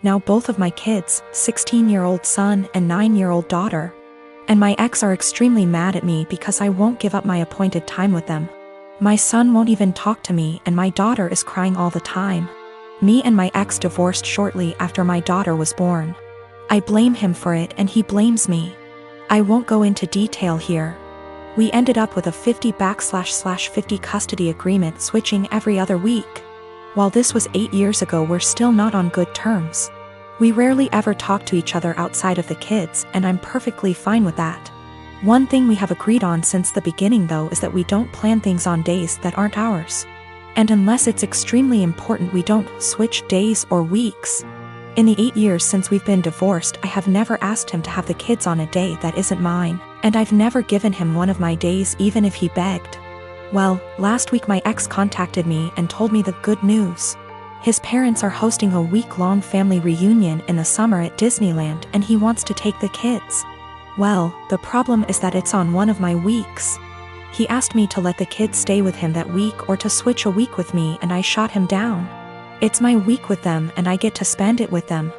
now both of my kids, 16-year-old son and 9-year-old daughter. And my ex are extremely mad at me because I won't give up my appointed time with them. My son won't even talk to me and my daughter is crying all the time. Me and my ex divorced shortly after my daughter was born. I blame him for it and he blames me. I won't go into detail here. We ended up with a 50/50 custody agreement, switching every other week. While this was 8 years ago, we're still not on good terms. We rarely ever talk to each other outside of the kids, and I'm perfectly fine with that. One thing we have agreed on since the beginning though is that we don't plan things on days that aren't ours. And unless it's extremely important, we don't switch days or weeks. In the 8 years since we've been divorced, I have never asked him to have the kids on a day that isn't mine, and I've never given him one of my days even if he begged. Well, last week my ex contacted me and told me the good news. His parents are hosting a week-long family reunion in the summer at Disneyland and he wants to take the kids. Well, the problem is that it's on one of my weeks. He asked me to let the kids stay with him that week or to switch a week with me, and I shot him down. It's my week with them and I get to spend it with them.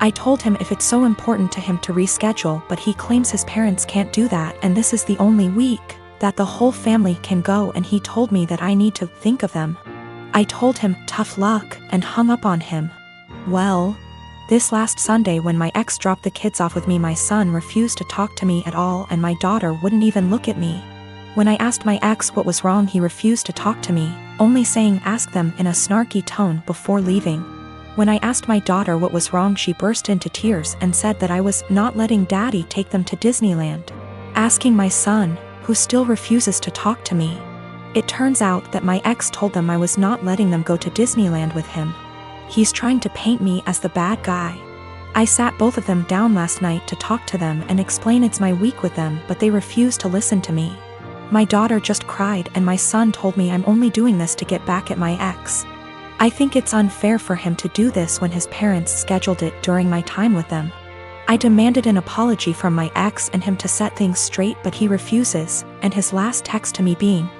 I told him if it's so important to him to reschedule, but he claims his parents can't do that and this is the only week that the whole family can go, and he told me that I need to think of them. I told him tough luck and hung up on him. Well, this last Sunday when my ex dropped the kids off with me, my son refused to talk to me at all and my daughter wouldn't even look at me. When I asked my ex what was wrong, he refused to talk to me, only saying ask them in a snarky tone before leaving. When I asked my daughter what was wrong, she burst into tears and said that I was not letting daddy take them to Disneyland. Asking my son, who still refuses to talk to me. It turns out that my ex told them I was not letting them go to Disneyland with him. He's trying to paint me as the bad guy. I sat both of them down last night to talk to them and explain it's my week with them, but they refuse to listen to me. My daughter just cried and my son told me I'm only doing this to get back at my ex. I think it's unfair for him to do this when his parents scheduled it during my time with them. I demanded an apology from my ex and him to set things straight, but he refuses, and his last text to me being,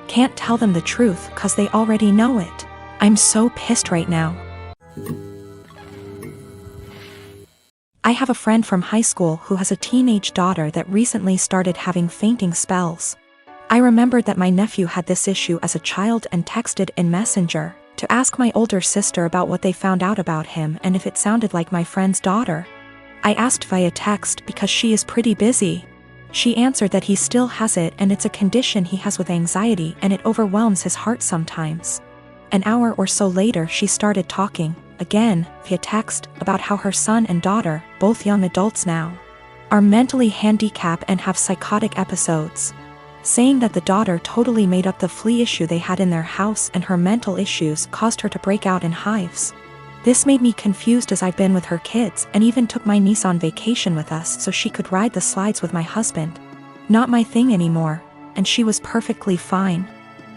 "Can't tell them the truth 'cause they already know it." I'm so pissed right now. I have a friend from high school who has a teenage daughter that recently started having fainting spells. I remembered that my nephew had this issue as a child and texted in Messenger to ask my older sister about what they found out about him and if it sounded like my friend's daughter. I asked via text because she is pretty busy. She answered that he still has it and it's a condition he has with anxiety and it overwhelms his heart sometimes. An hour or so later she started talking, again, via text, about how her son and daughter, both young adults now, are mentally handicapped and have psychotic episodes. Saying that the daughter totally made up the flea issue they had in their house and her mental issues caused her to break out in hives. This made me confused as I've been with her kids and even took my niece on vacation with us so she could ride the slides with my husband. Not my thing anymore, and she was perfectly fine.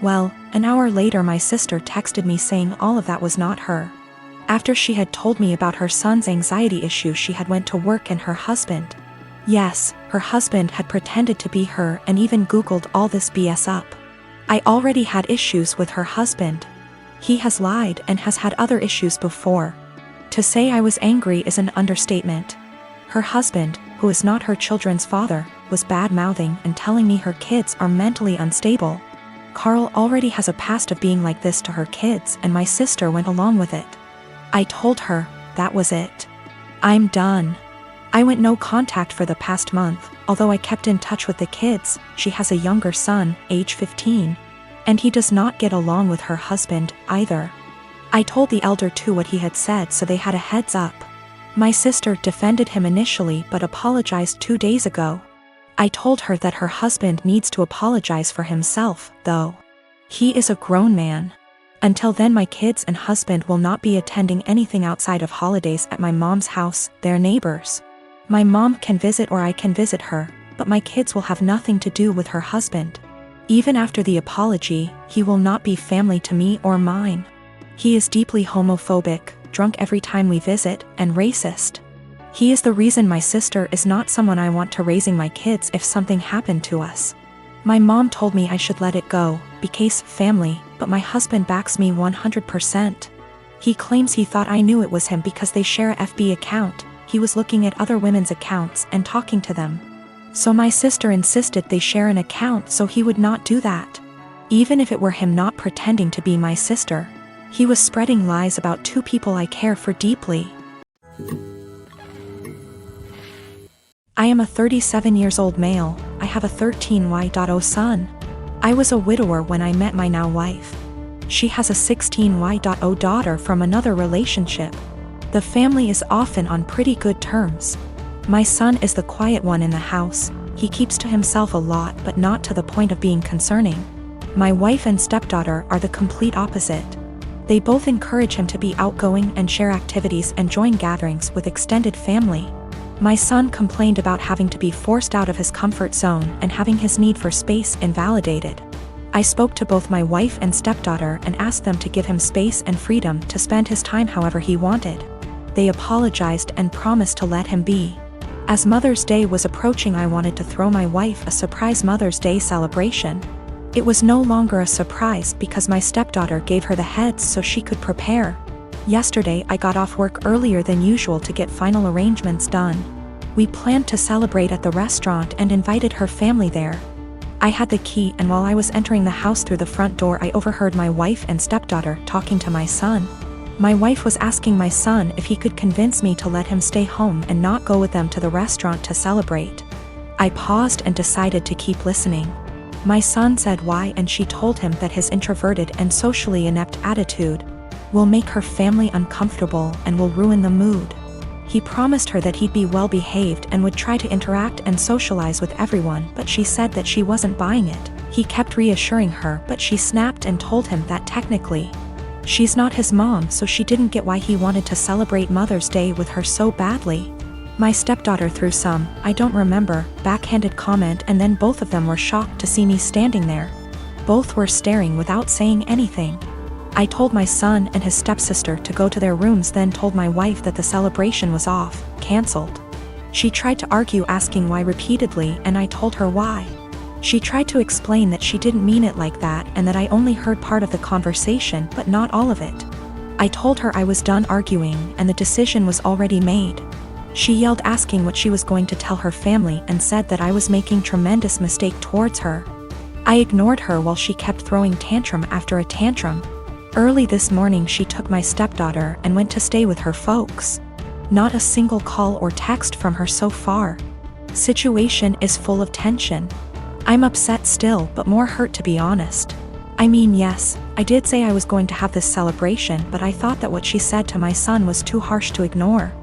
Well, an hour later my sister texted me saying all of that was not her. After she had told me about her son's anxiety issue, she had went to work and her husband. Yes, her husband had pretended to be her and even Googled all this BS up. I already had issues with her husband. He has lied and has had other issues before. To say I was angry is an understatement. Her husband, who is not her children's father, was bad-mouthing and telling me her kids are mentally unstable. Carl already has a past of being like this to her kids and my sister went along with it. I told her, that was it. I'm done. I went no contact for the past month, although I kept in touch with the kids. She has a younger son, age 15. And he does not get along with her husband, either. I told the elder too what he had said so they had a heads up. My sister defended him initially but apologized 2 days ago. I told her that her husband needs to apologize for himself, though. He is a grown man. Until then my kids and husband will not be attending anything outside of holidays at my mom's house, their neighbors. My mom can visit or I can visit her, but my kids will have nothing to do with her husband. Even after the apology, he will not be family to me or mine. He is deeply homophobic, drunk every time we visit, and racist. He is the reason my sister is not someone I want to raising my kids if something happened to us. My mom told me I should let it go, because family, but my husband backs me 100%. He claims he thought I knew it was him because they share a FB account. He was looking at other women's accounts and talking to them. So my sister insisted they share an account so he would not do that. Even if it were him not pretending to be my sister. He was spreading lies about two people I care for deeply. I am a 37 years old male. I have a 13Y.0 son. I was a widower when I met my now wife. She has a 16Y.0 daughter from another relationship. The family is often on pretty good terms. My son is the quiet one in the house. He keeps to himself a lot but not to the point of being concerning. My wife and stepdaughter are the complete opposite. They both encourage him to be outgoing and share activities and join gatherings with extended family. My son complained about having to be forced out of his comfort zone and having his need for space invalidated. I spoke to both my wife and stepdaughter and asked them to give him space and freedom to spend his time however he wanted. They apologized and promised to let him be. As Mother's Day was approaching, I wanted to throw my wife a surprise Mother's Day celebration. It was no longer a surprise because my stepdaughter gave her the heads so she could prepare. Yesterday I got off work earlier than usual to get final arrangements done. We planned to celebrate at the restaurant and invited her family there. I had the key, and while I was entering the house through the front door, I overheard my wife and stepdaughter talking to my son. My wife was asking my son if he could convince me to let him stay home and not go with them to the restaurant to celebrate. I paused and decided to keep listening. My son said why, and she told him that his introverted and socially inept attitude will make her family uncomfortable and will ruin the mood. He promised her that he'd be well behaved and would try to interact and socialize with everyone, but she said that she wasn't buying it. He kept reassuring her, but she snapped and told him that technically she's not his mom, so she didn't get why he wanted to celebrate Mother's Day with her so badly. My stepdaughter threw some, I don't remember, backhanded comment, and then both of them were shocked to see me standing there. Both were staring without saying anything. I told my son and his stepsister to go to their rooms, then told my wife that the celebration was off, cancelled. She tried to argue, asking why repeatedly, and I told her why. She tried to explain that she didn't mean it like that and that I only heard part of the conversation but not all of it. I told her I was done arguing and the decision was already made. She yelled, asking what she was going to tell her family, and said that I was making tremendous mistake towards her. I ignored her while she kept throwing tantrum after a tantrum. Early this morning she took my stepdaughter and went to stay with her folks. Not a single call or text from her so far. Situation is full of tension. I'm upset still, but more hurt, to be honest. I mean, yes, I did say I was going to have this celebration, but I thought that what she said to my son was too harsh to ignore.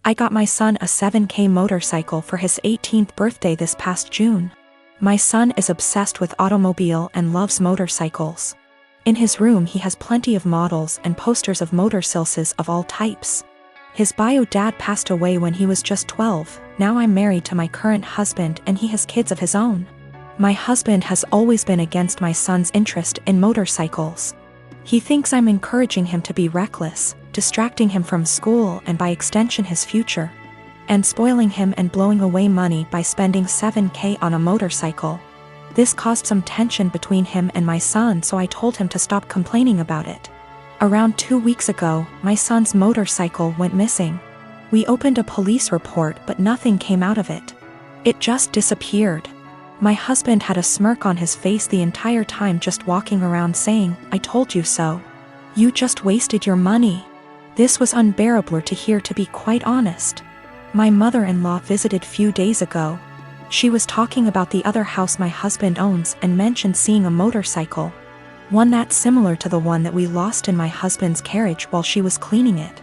I got my son a 7K motorcycle for his 18th birthday this past June. My son is obsessed with automobile and loves motorcycles. In his room he has plenty of models and posters of motorcycles of all types. His bio dad passed away when he was just 12. Now I'm married to my current husband and he has kids of his own. My husband has always been against my son's interest in motorcycles. He thinks I'm encouraging him to be reckless, distracting him from school and by extension his future, and spoiling him and blowing away money by spending 7K on a motorcycle. This caused some tension between him and my son, so I told him to stop complaining about it. Around 2 weeks ago, my son's motorcycle went missing. We opened a police report but nothing came out of it. It just disappeared. My husband had a smirk on his face the entire time, just walking around saying, "I told you so. You just wasted your money." This was unbearable to hear, to be quite honest. My mother-in-law visited few days ago. She was talking about the other house my husband owns and mentioned seeing a motorcycle. One that's similar to the one that we lost in my husband's carriage while she was cleaning it.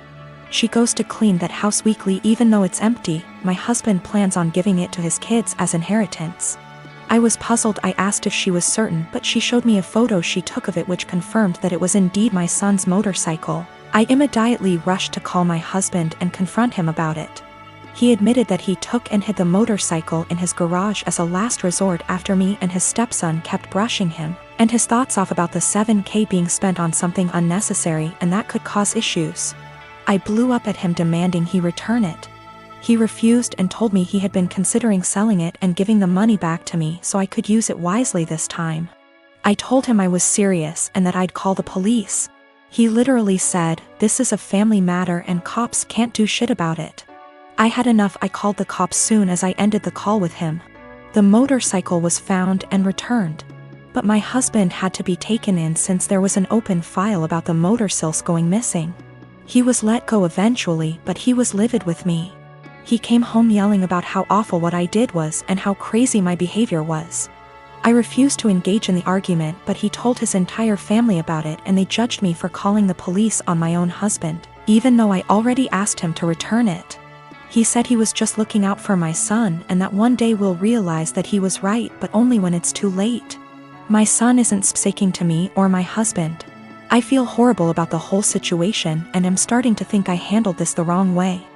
She goes to clean that house weekly even though it's empty. My husband plans on giving it to his kids as inheritance. I was puzzled. I asked if she was certain, but she showed me a photo she took of it which confirmed that it was indeed my son's motorcycle. I immediately rushed to call my husband and confront him about it. He admitted that he took and hid the motorcycle in his garage as a last resort after me and his stepson kept brushing him and his thoughts off about the 7K being spent on something unnecessary and that could cause issues. I blew up at him demanding he return it. He refused and told me he had been considering selling it and giving the money back to me so I could use it wisely this time. I told him I was serious and that I'd call the police. He literally said, "This is a family matter and cops can't do shit about it." I had enough. I called the cops soon as I ended the call with him. The motorcycle was found and returned. But my husband had to be taken in since there was an open file about the motorcycles going missing. He was let go eventually, but he was livid with me. He came home yelling about how awful what I did was and how crazy my behavior was. I refused to engage in the argument, but he told his entire family about it and they judged me for calling the police on my own husband, even though I already asked him to return it. He said he was just looking out for my son and that one day we'll realize that he was right, but only when it's too late. My son isn't speaking to me or my husband. I feel horrible about the whole situation and am starting to think I handled this the wrong way.